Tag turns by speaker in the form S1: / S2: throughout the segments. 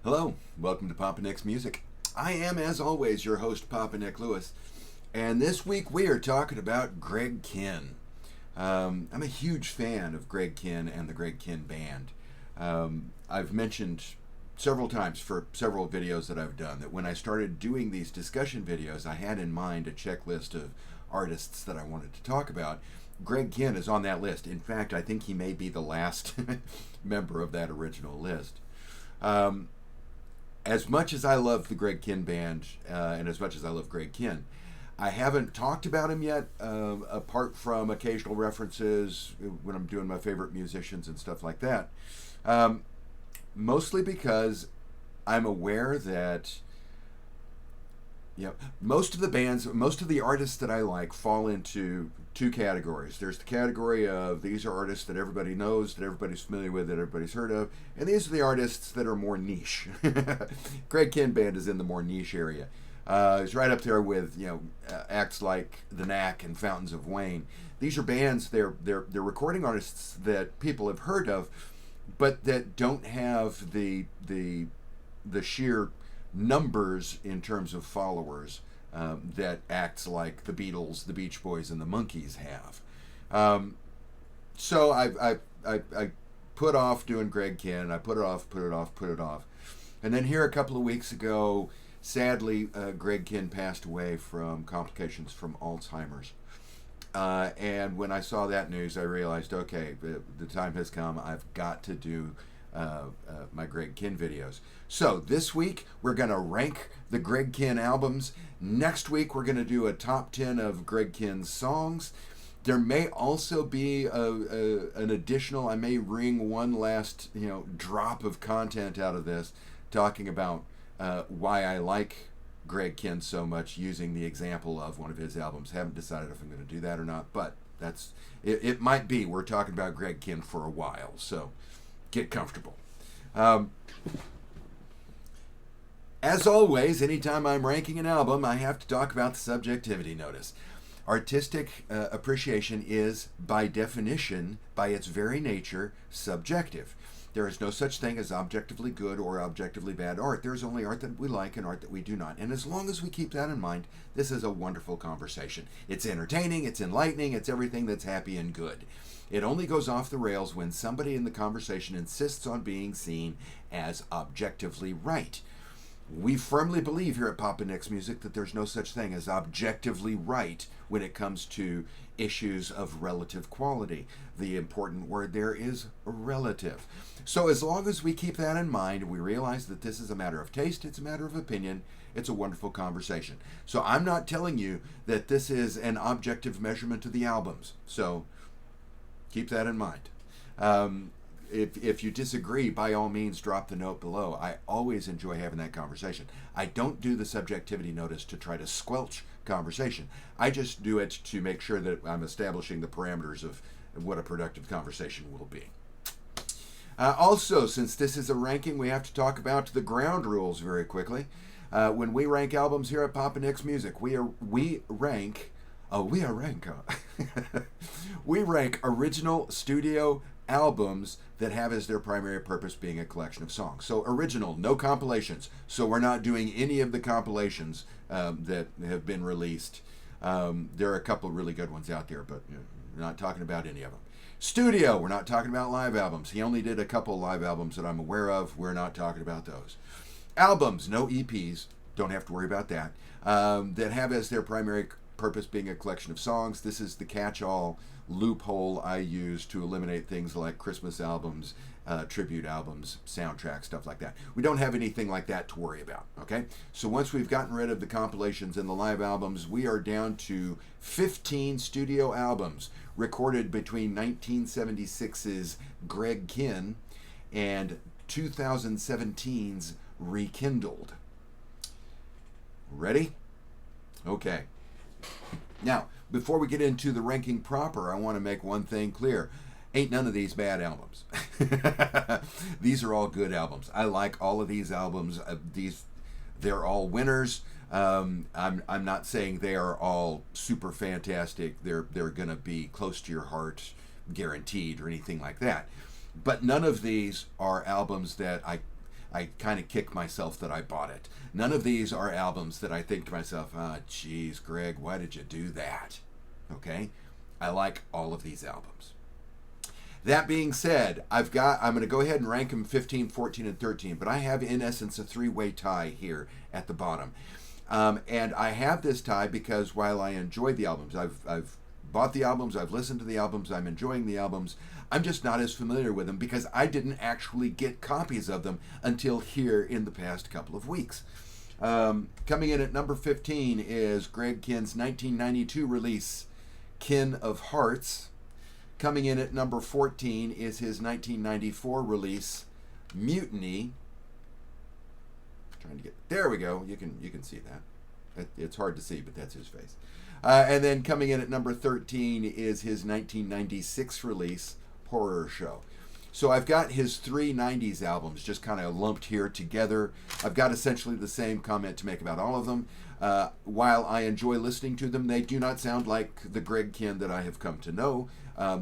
S1: Hello, welcome to Papa Nick's Music. I am, as always, your host, Papa Nick Lewis, and this week we are talking about Greg Kihn. I'm a huge fan of Greg Kihn and the Greg Kihn Band. I've mentioned several times for several videos that I've done that when I started doing these discussion videos, I had in mind a checklist of artists that I wanted to talk about. Greg Kihn is on that list. In fact, I think he may be the last member of that original list. Um, as much as I love the Greg Kihn Band and as much as I love Greg Kihn, I haven't talked about him yet, apart from occasional references when I'm doing my favorite musicians and stuff like that. Um, Mostly because I'm aware that most of the artists that I like fall into two categories. There's the category of these are artists that everybody knows, that everybody's familiar with, that everybody's heard of, and these are the artists that are more niche. Greg Kihn Band is in the more niche area. He's right up there with acts like The Knack and Fountains of Wayne. These are bands. They're recording artists that people have heard of, but that don't have the sheer numbers in terms of followers that acts like the Beatles, the Beach Boys, and the Monkees have. So I put off doing Greg Kihn. I put it off, put it off, and then here a couple of weeks ago, sadly, Greg Kihn passed away from complications from Alzheimer's. And when I saw that news, I realized, okay, the time has come. I've got to do my Greg Kihn videos. So this week, we're going to rank the Greg Kihn albums. Next week, we're going to do a top 10 of Greg Kihn's songs. There may also be an additional, I may wring one last drop of content out of this, talking about why I like Greg Kihn so much, using the example of one of his albums. Haven't decided if I'm going to do that or not, but that's it might be. We're talking about Greg Kihn for a while, so get comfortable. As always, anytime I'm ranking an album, I have to talk about the subjectivity notice. Artistic appreciation is, by definition, by its very nature, subjective. There is no such thing as objectively good or objectively bad art. There's only art that we like and art that we do not. And as long as we keep that in mind, this is a wonderful conversation. It's entertaining, it's enlightening, it's everything that's happy and good. It only goes off the rails when somebody in the conversation insists on being seen as objectively right. We firmly believe here at Papa Nick's Music that there's no such thing as objectively right when it comes to issues of relative quality. The important word there is relative. So as long as we keep that in mind, we realize that this is a matter of taste, it's a matter of opinion, it's a wonderful conversation. So I'm not telling you that this is an objective measurement of the albums. So keep that in mind. If you disagree, by all means, drop the note below. I always enjoy having that conversation. I don't do the subjectivity notice to try to squelch conversation. I just do it to make sure that I'm establishing the parameters of what a productive conversation will be. Also, since this is a ranking, we have to talk about the ground rules very quickly. When we rank albums here at Papa Nick's Music, we rank we rank original studio albums that have as their primary purpose being a collection of songs. So original, no compilations. So we're not doing any of the compilations that have been released. There are a couple of really good ones out there, but we're not talking about any of them. Studio, we're not talking about live albums. He only did a couple live albums that I'm aware of. We're not talking about those. Albums, no EPs. Don't have to worry about that. That have as their primary purpose being a collection of songs. This is the catch-all loophole I use to eliminate things like Christmas albums, tribute albums, soundtracks, stuff like that. We don't have anything like that to worry about, okay? So once we've gotten rid of the compilations and the live albums, we are down to 15 studio albums recorded between 1976's Greg Kihn and 2017's Rekindled. Ready? Okay. Now, before we get into the ranking proper, I want to make one thing clear. Ain't none of these bad albums. These are all good albums. I like all of these albums. They're all winners. I'm not saying they are all super fantastic. They're going to be close to your heart, guaranteed, or anything like that. But none of these are albums that I kind of kick myself that I bought it. None of these are albums that I think to myself, ah, geez, Greg, why did you do that? Okay? I like all of these albums. That being said, I'm going to go ahead and rank them 15, 14, and 13, but I have, in essence, a three-way tie here at the bottom. And I have this tie because while I enjoy the albums, I've bought the albums, I've listened to the albums, I'm enjoying the albums, I'm just not as familiar with them because I didn't actually get copies of them until here in the past couple of weeks. Coming in at number 15 is Greg Kihn's 1992 release, Kihn of Hearts. Coming in at number 14 is his 1994 release, Mutiny. Trying to get, there we go. You can see that. It's hard to see, but that's his face. And then coming in at number 13 is his 1996 release, Horror Show. So I've got his three 90s albums just kind of lumped here together. I've got essentially the same comment to make about all of them. While I enjoy listening to them, they do not sound like the Greg Kihn that I have come to know.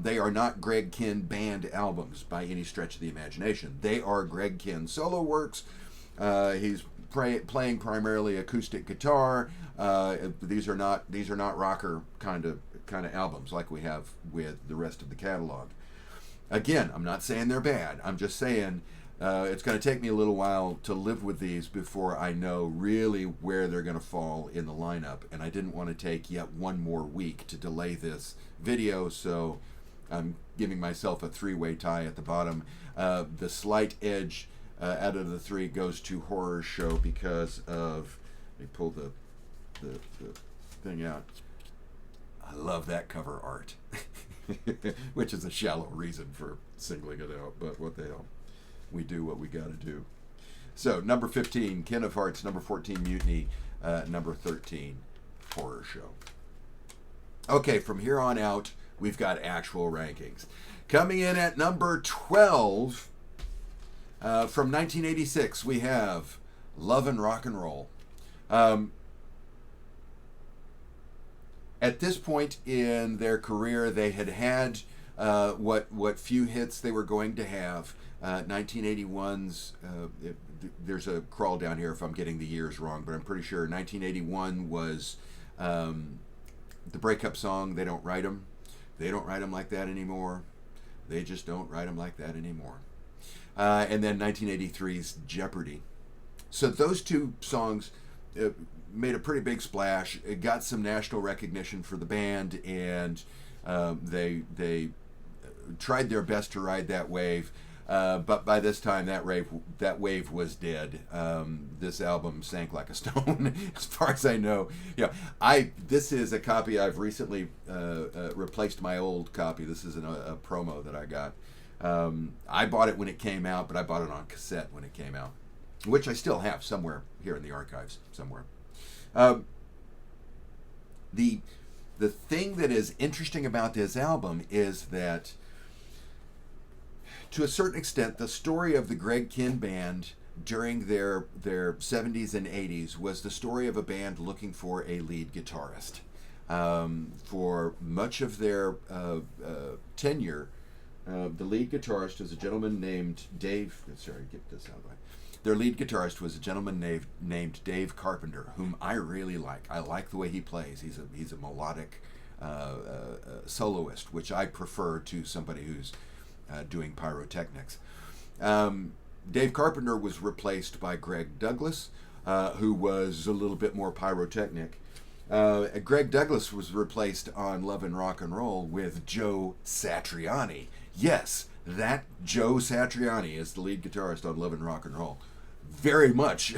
S1: They are not Greg Kihn band albums by any stretch of the imagination. They are Greg Kihn solo works. He's playing primarily acoustic guitar. These are not rocker kind of albums like we have with the rest of the catalog. Again, I'm not saying they're bad. I'm just saying it's going to take me a little while to live with these before I know really where they're going to fall in the lineup. And I didn't want to take yet one more week to delay this video, so I'm giving myself a three-way tie at the bottom. The slight edge out of the three goes to Horror Show because of, let me pull the thing out. I love that cover art, which is a shallow reason for singling it out, but what the hell. We do what we got to do. So, number 15, Kihn of Hearts. Number 14, Mutiny. Number 13, Horror Show. Okay, from here on out, we've got actual rankings. Coming in at number 12, from 1986, we have Love and Rock and Roll. At this point in their career, they had what few hits they were going to have. 1981's, there's a crawl down here if I'm getting the years wrong, but I'm pretty sure 1981 was the breakup song, They Don't Write 'Em. They don't write them like that anymore. They just don't write them like that anymore. And then 1983's Jeopardy. So those two songs made a pretty big splash. It got some national recognition for the band, and they tried their best to ride that wave. But by this time, that wave was dead. This album sank like a stone, as far as I know. This is a copy I've recently replaced my old copy. This is a promo that I got. I bought it when it came out, but I bought it on cassette when it came out, which I still have somewhere here in the archives somewhere. The thing that is interesting about this album is that, to a certain extent, the story of the Greg Kihn band during their 70s and 80s was the story of a band looking for a lead guitarist. For much of their tenure, the lead guitarist was a gentleman named Dave. Sorry, get this out of the way. Their lead guitarist was a gentleman named Dave Carpenter, whom I really like. I like the way he plays. He's a melodic soloist, which I prefer to somebody who's doing pyrotechnics. Dave Carpenter was replaced by Greg Douglas, who was a little bit more pyrotechnic. Greg Douglas was replaced on Love and Rock and Roll with Joe Satriani. Yes, that Joe Satriani is the lead guitarist on Love and Rock and Roll. Very much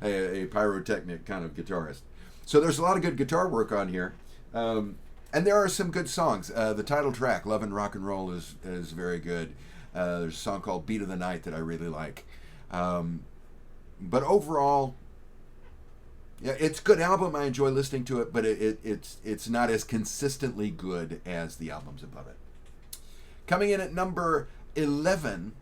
S1: a pyrotechnic kind of guitarist. So there's a lot of good guitar work on here. And there are some good songs. The title track, Love and Rock and Roll, is very good. There's a song called Beat of the Night that I really like. But overall, yeah, it's a good album. I enjoy listening to it, but it's not as consistently good as the albums above it. Coming in at number 11,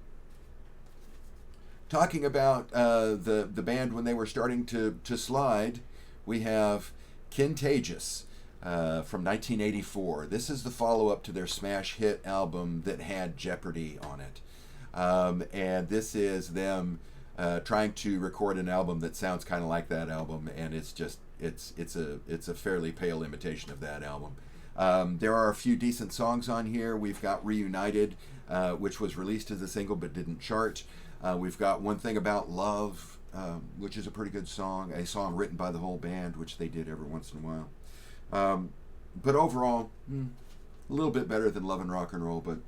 S1: talking about the band when they were starting to slide, we have Kintagious from 1984. This is the follow-up to their smash hit album that had Jeopardy on it. And this is them trying to record an album that sounds kind of like that album, and it's a fairly pale imitation of that album. There are a few decent songs on here. We've got Reunited, which was released as a single but didn't chart. We've got One Thing About Love, which is a pretty good song, a song written by the whole band, which they did every once in a while. But overall, a little bit better than Love and Rock and Roll, but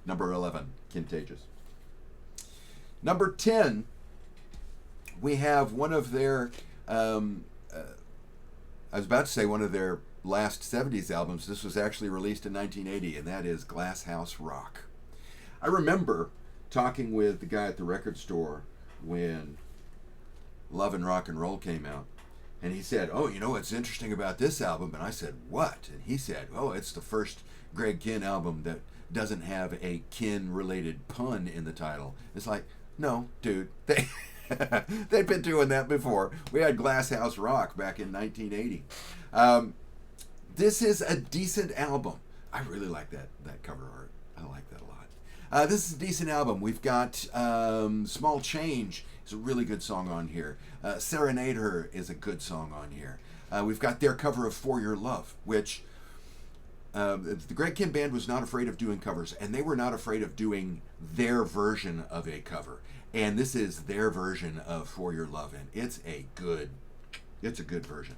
S1: number 11, Contagious. Number 10, we have one of their, I was about to say one of their last 70s albums. This was actually released in 1980, and that is Glass House Rock. I remember talking with the guy at the record store when Love and Rock and Roll came out, and he said, "Oh, you know what's interesting about this album?" And I said, "What?" And he said, "Oh, it's the first Greg Kihn album that doesn't have a Kihn-related pun in the title." It's like, no, dude, they've been doing that before. We had Glass House Rock back in 1980. This is a decent album. I really like that cover art. I like that a lot. This is a decent album. We've got Small Change is a really good song on here. Serenade Her is a good song on here. We've got their cover of For Your Love, which the Greg Kihn Band was not afraid of doing covers, and they were not afraid of doing their version of a cover. And this is their version of For Your Love, and it's a good version.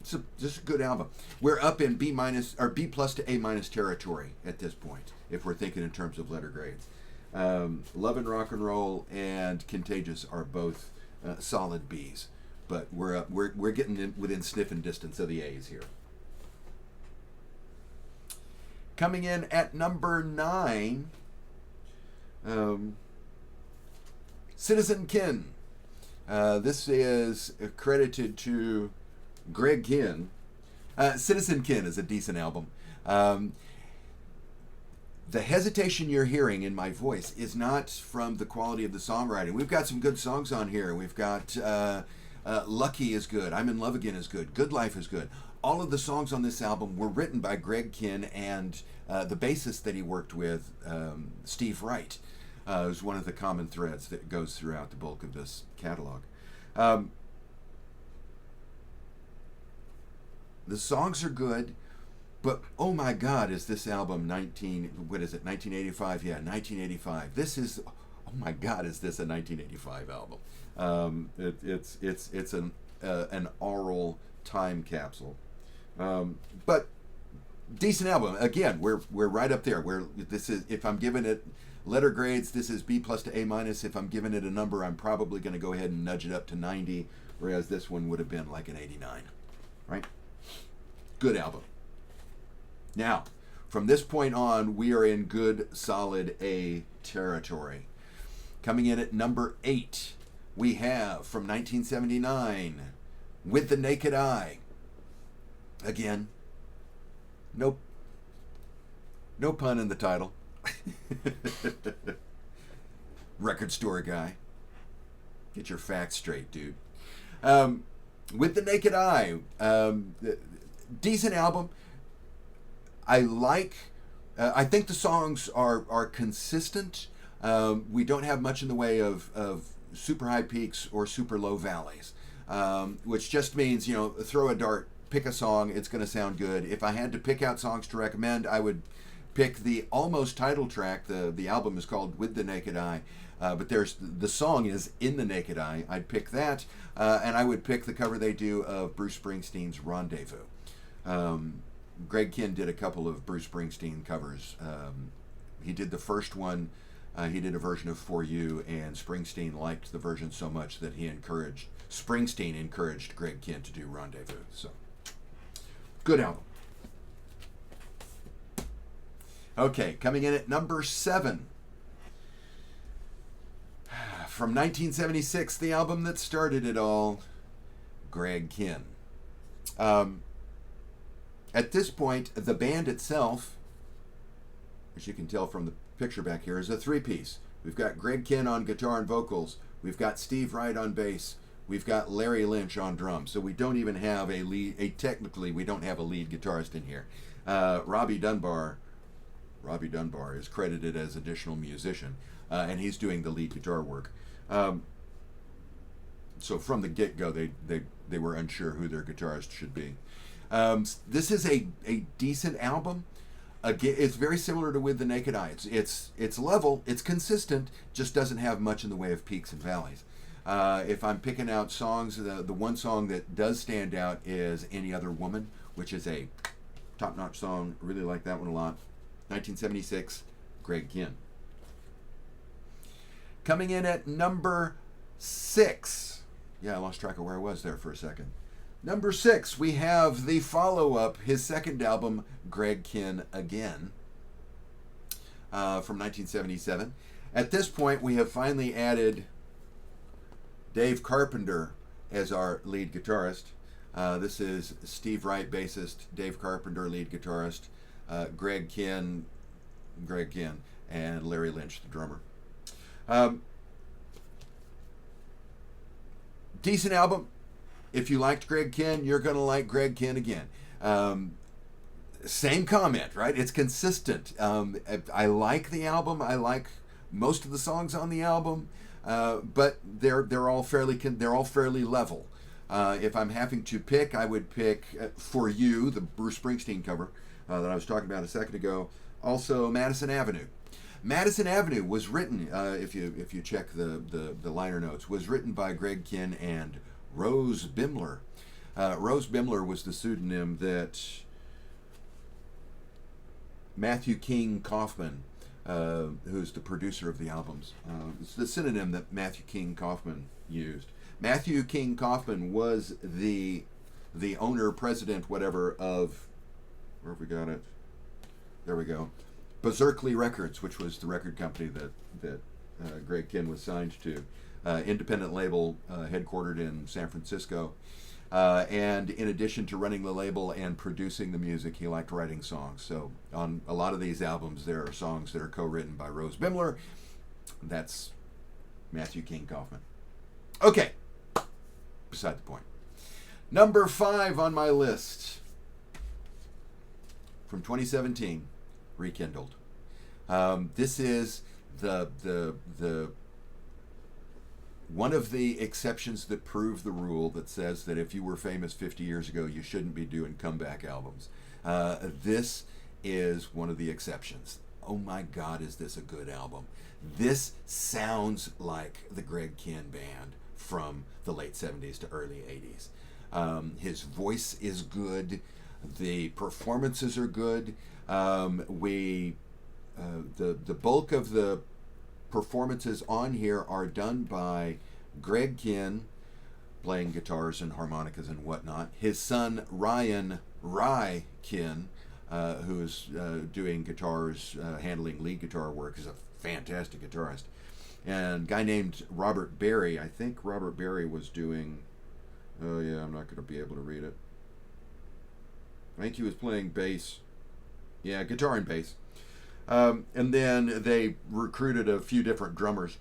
S1: It's just a good album. We're up in B plus to A minus territory at this point, if we're thinking in terms of letter grades. Love and Rock and Roll and Contagious are both solid B's, but we're getting within sniffing distance of the A's here. Coming in at number 9, Citizen Kihn. This is credited to Greg Kihn. Citizen Kihn is a decent album. The hesitation you're hearing in my voice is not from the quality of the songwriting. We've got some good songs on here. We've got Lucky is good. I'm in Love Again is good. Good Life is good. All of the songs on this album were written by Greg Kihn and the bassist that he worked with, Steve Wright. Is one of the common threads that goes throughout the bulk of this catalog. The songs are good, but oh my God, is this album 1985? Yeah, 1985. This is, oh my God, is this a 1985 album? It's an oral time capsule, but decent album. Again, we're right up there. This is, if I'm giving it letter grades, this is B plus to A minus. If I'm giving it a number, I'm probably going to go ahead and nudge it up to 90, whereas this one would have been like an 89, right? Good album. Now, from this point on, we are in good, solid A territory. Coming in at number 8, we have from 1979, With the Naked Eye. Again, no pun in the title. Record store guy. Get your facts straight, dude. With the Naked Eye. Decent album. I think the songs are consistent. We don't have much in the way of super high peaks or super low valleys, which just means, throw a dart, pick a song, it's going to sound good. If I had to pick out songs to recommend, I would pick the almost title track. The album is called With the Naked Eye, but the song is In the Naked Eye. I'd pick that, and I would pick the cover they do of Bruce Springsteen's Rendezvous. Greg Kihn did a couple of Bruce Springsteen covers. He did the first one. He did a version of For You, and Springsteen liked the version so much that Springsteen encouraged Greg Kihn to do Rendezvous. So, good album. Okay, coming in at number 7. From 1976, the album that started it all, Greg Kihn. At this point, the band itself, as you can tell from the picture back here, is a 3-piece. We've got Greg Kihn on guitar and vocals. We've got Steve Wright on bass. We've got Larry Lynch on drums. So we don't even have technically we don't have a lead guitarist in here. Robbie Dunbar Robbie Dunbar is credited as additional musician, and he's doing the lead guitar work. Um, so from the get-go, they were unsure who their guitarist should be. This is a decent album. Again, it's very similar to With the Naked Eye. It's level, it's consistent, just doesn't have much in the way of peaks and valleys. If I'm picking out songs, the one song that does stand out is Any Other Woman, which is a top-notch song. Really like that one a lot. 1976, Greg Kihn. Coming in at number 6. Yeah, I lost track of where I was there for a second. Number 6, we have the follow-up, his second album, Greg Kihn Again, from 1977. At this point, we have finally added Dave Carpenter as our lead guitarist. This is Steve Wright, bassist, Dave Carpenter, lead guitarist, Greg Kihn, and Larry Lynch, the drummer. Decent album. If you liked Greg Kihn, you're going to like Greg Kihn Again. Same comment, right? It's consistent. I like the album. I like most of the songs on the album, but they're all fairly level. If I'm having to pick, I would pick For You, the Bruce Springsteen cover that I was talking about a second ago. Also, Madison Avenue. Madison Avenue was written, if you check the liner notes, was written by Greg Kihn and Rose Bimler. Rose Bimler was the pseudonym that Matthew King Kaufman, who's the producer of the albums, it's the synonym that Matthew King Kaufman used. Matthew King Kaufman was the owner, president, whatever, of, where have we got it? There we go. Berserkly Records, which was the record company that Greg Kihn was signed to. Independent label headquartered in San Francisco. And in addition to running the label and producing the music, he liked writing songs. So on a lot of these albums, there are songs that are co-written by Rose Bimler. That's Matthew King Kaufman. Okay, beside the point. Number 5 on my list, from 2017, Rekindled. This is the one of the exceptions that prove the rule that says that if you were famous 50 years ago, you shouldn't be doing comeback albums. This is one of the exceptions. Oh my God, is this a good album? This sounds like the Greg Kihn band from the late 70s to early 80s. His voice is good. The performances are good. The bulk of the performances on here are done by Greg Kihn, playing guitars and harmonicas and whatnot. His son Ryan Ry Kihn, who's doing guitars, handling lead guitar work, is a fantastic guitarist. And a guy named Robert Berry, I think Robert Berry was doing, oh yeah, I'm not going to be able to read it. I think he was playing bass. Yeah, guitar and bass. And then they recruited a few different drummers.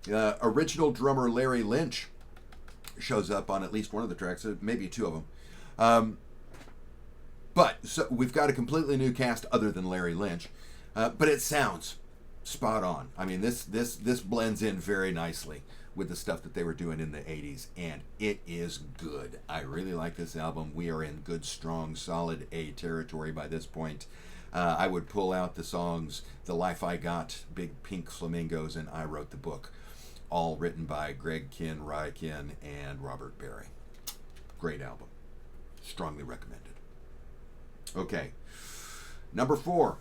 S1: Original drummer Larry Lynch shows up on at least one of the tracks, maybe 2 of them. But so we've got a completely new cast other than Larry Lynch, but it sounds spot on. I mean, this blends in very nicely with the stuff that they were doing in the 80s, and it is good. I really like this album. We are in good, strong, solid A territory by this point. I would pull out the songs The Life I Got, Big Pink Flamingos, and I Wrote the Book, all written by Greg Kihn, Ry Kihn, and Robert Berry. Great album. Strongly recommended. Okay. Number 4.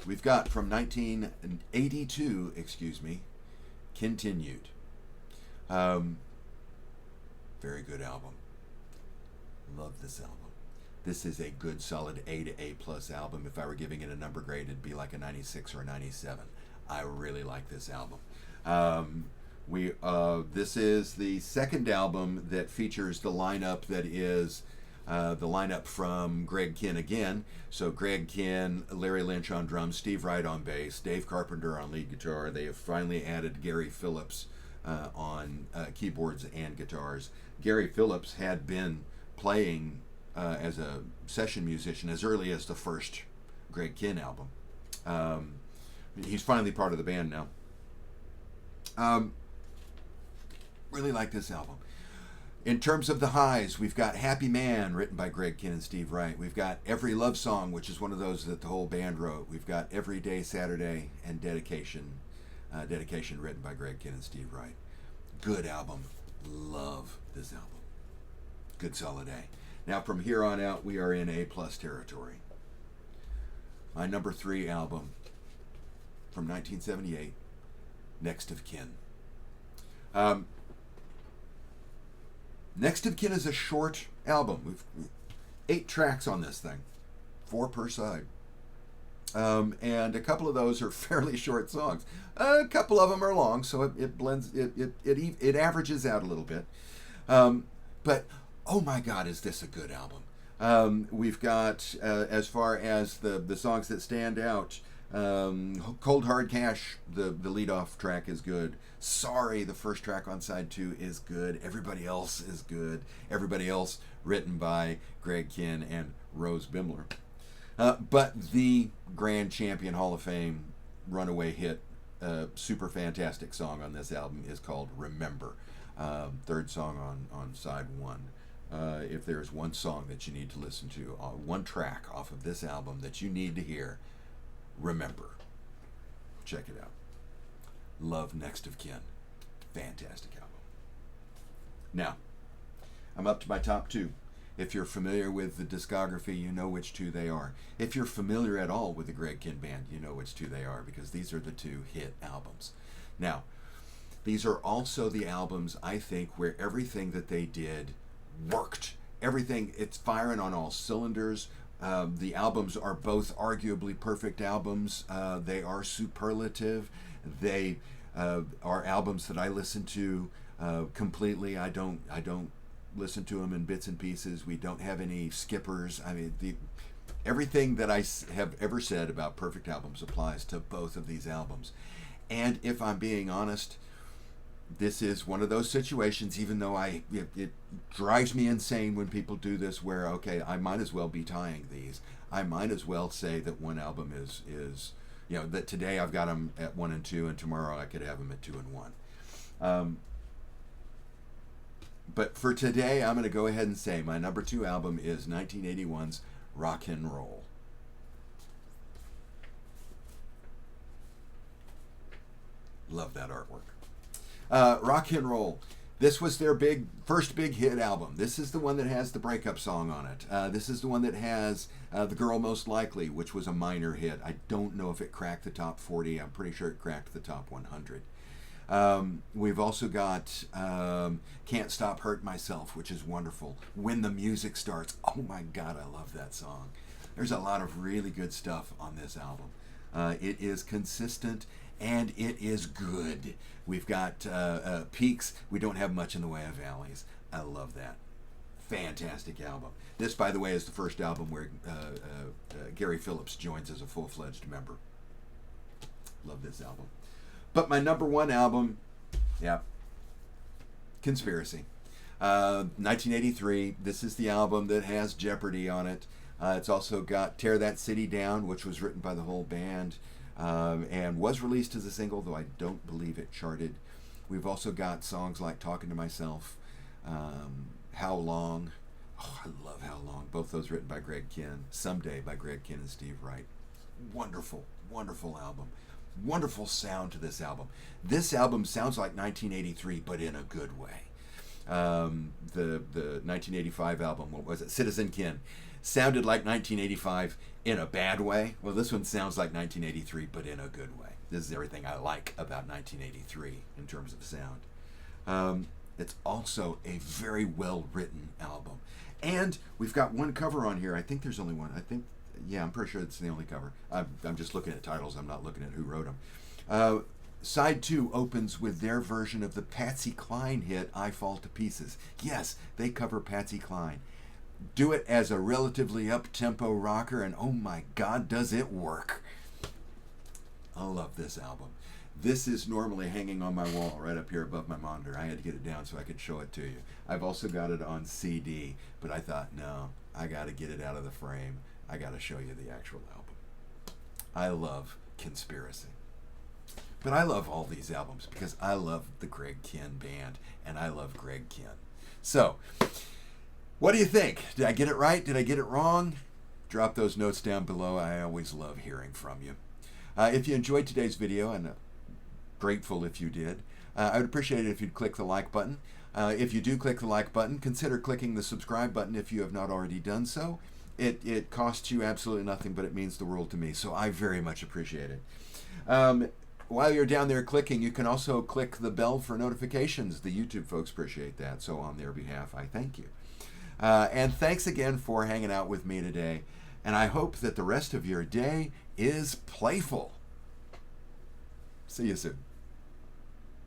S1: We've got from 1982, Continued. Very good album. Love this album. This is a good, solid A to A plus album. If I were giving it a number grade, it'd be like a 96 or a 97. I really like this album. This is the second album that features the lineup that is the lineup from Greg Kihn Again. So Greg Kihn, Larry Lynch on drums, Steve Wright on bass, Dave Carpenter on lead guitar. They have finally added Gary Phillips on keyboards and guitars. Gary Phillips had been playing as a session musician as early as the first Greg Kihn album. He's finally part of the band now. Really like this album. In terms of the highs, we've got Happy Man, written by Greg Kihn and Steve Wright. We've got Every Love Song, which is one of those that the whole band wrote. We've got Every Day Saturday and Dedication, written by Greg Kihn and Steve Wright. Good album. Love this album. Good solid A. Now from here on out, we are in A+ territory. My number 3 album from 1978, Next of Kin. Next of Kin is a short album. We've 8 tracks on this thing, 4 per side. And a couple of those are fairly short songs. A couple of them are long, so it blends. It averages out a little bit. But oh my God, is this a good album? We've got as far as the songs that stand out. Cold Hard Cash, the lead-off track is good. Sorry, the first track on side 2 is good. Everybody else is good. Everybody else written by Greg Kihn and Rose Bimler. But the Grand Champion Hall of Fame runaway hit, super fantastic song on this album is called Remember. Third song on side 1. If there's one song that you need to listen to, one track off of this album that you need to hear, Remember. Check it out. Love Next of Kin. Fantastic album. Now, I'm up to my top 2. If you're familiar with the discography, you know which 2 they are. If you're familiar at all with the Greg Kihn Band, you know which 2 they are, because these are the 2 hit albums. Now, these are also the albums, I think, where everything that they did worked. Everything, it's firing on all cylinders. The albums are both arguably perfect albums. They are superlative. They are albums that I listen to completely. I don't listen to them in bits and pieces. We don't have any skippers. I mean, everything that I have ever said about perfect albums applies to both of these albums. And if I'm being honest, this is one of those situations, even though it drives me insane when people do this, where, okay, I might as well be tying these. I might as well say that one album is that today I've got them at 1 and 2, and tomorrow I could have them at 2 and 1. But for today, I'm going to go ahead and say my number 2 album is 1981's Rock and Roll. Love that artwork. Rock and Roll. This was their first big hit album. This is the one that has the breakup song on it. This is the one that has The Girl Most Likely, which was a minor hit. I don't know if it cracked the top 40. I'm pretty sure it cracked the top 100. We've also got Can't Stop Hurting Myself, which is wonderful. When the Music Starts. Oh my God, I love that song. There's a lot of really good stuff on this album. It is consistent and it is good. We've got peaks. We don't have much in the way of valleys. I love that. Fantastic album. This, by the way, is the first album where Gary Phillips joins as a full-fledged member. Love this album. But my number 1 album, Conspiracy. 1983. This is the album that has Jeopardy on it. It's also got Tear That City Down, which was written by the whole band. And was released as a single, though I don't believe it charted. We've also got songs like Talking to Myself, How Long. Oh, I love How Long. Both those written by Greg Kihn. Someday by Greg Kihn and Steve Wright. Wonderful, wonderful album. Wonderful sound to this album. This album sounds like 1983, but in a good way. The 1985 album, what was it? Citizen Kihn. Sounded like 1985 in a bad way. Well, this one sounds like 1983, but in a good way. This is everything I like about 1983 in terms of sound. It's also a very well-written album. And we've got one cover on here. I think there's only one. I'm pretty sure it's the only cover. I'm just looking at titles. I'm not looking at who wrote them. Side 2 opens with their version of the Patsy Cline hit, I Fall to Pieces. Yes, they cover Patsy Cline. Do it as a relatively up-tempo rocker, and oh my God, does it work. I love this album. This is normally hanging on my wall right up here above my monitor. I had to get it down so I could show it to you. I've also got it on CD, but I thought, no, I got to get it out of the frame. I got to show you the actual album. I love Conspiracy. But I love all these albums because I love the Greg Kihn Band, and I love Greg Kihn. So, what do you think? Did I get it right? Did I get it wrong? Drop those notes down below. I always love hearing from you. If you enjoyed today's video, and grateful if you did, I would appreciate it if you'd click the like button. If you do click the like button, consider clicking the subscribe button if you have not already done so. It costs you absolutely nothing, but it means the world to me, so I very much appreciate it. While you're down there clicking, you can also click the bell for notifications. The YouTube folks appreciate that, so on their behalf, I thank you. And thanks again for hanging out with me today, and I hope that the rest of your day is playful. See you soon.